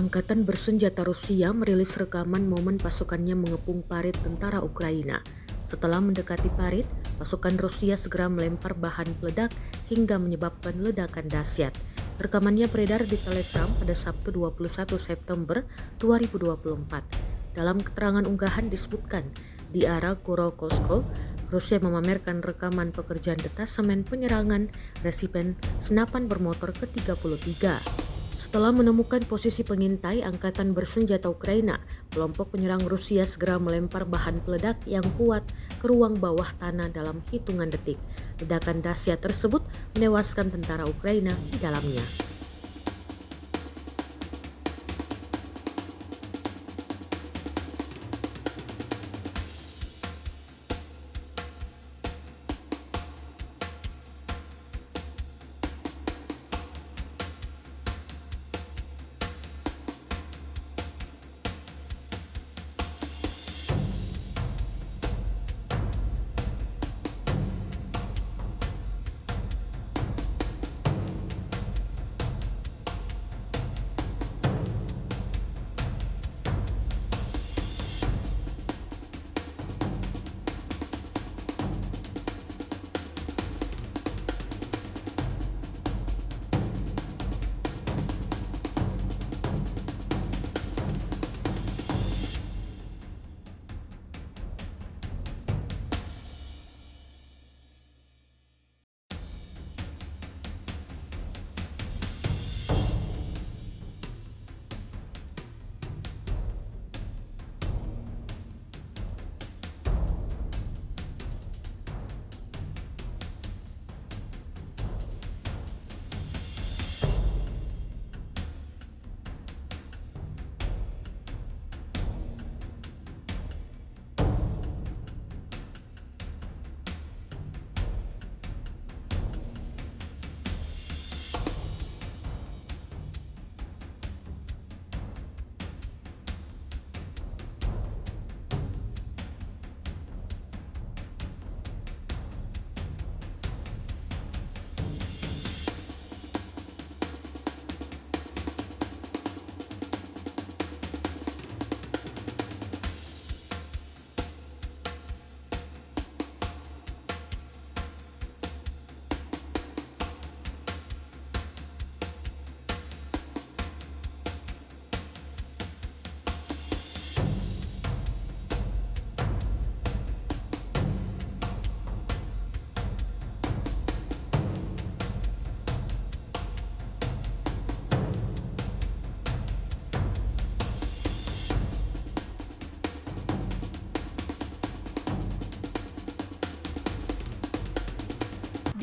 Angkatan bersenjata Rusia merilis rekaman momen pasukannya mengepung parit tentara Ukraina. Setelah mendekati parit, pasukan Rusia segera melempar bahan peledak hingga menyebabkan ledakan dahsyat. Rekamannya beredar di Telegram pada Sabtu 21 September 2024. Dalam keterangan unggahan disebutkan, di arah Korokosko, Rusia memamerkan rekaman pekerjaan detasemen penyerangan resipen senapan bermotor ke-33. Setelah menemukan posisi pengintai angkatan bersenjata Ukraina, kelompok penyerang Rusia segera melempar bahan peledak yang kuat ke ruang bawah tanah dalam hitungan detik. Ledakan dahsyat tersebut menewaskan tentara Ukraina di dalamnya.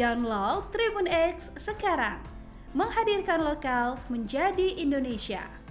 Download Tribun X sekarang, menghadirkan lokal menjadi Indonesia.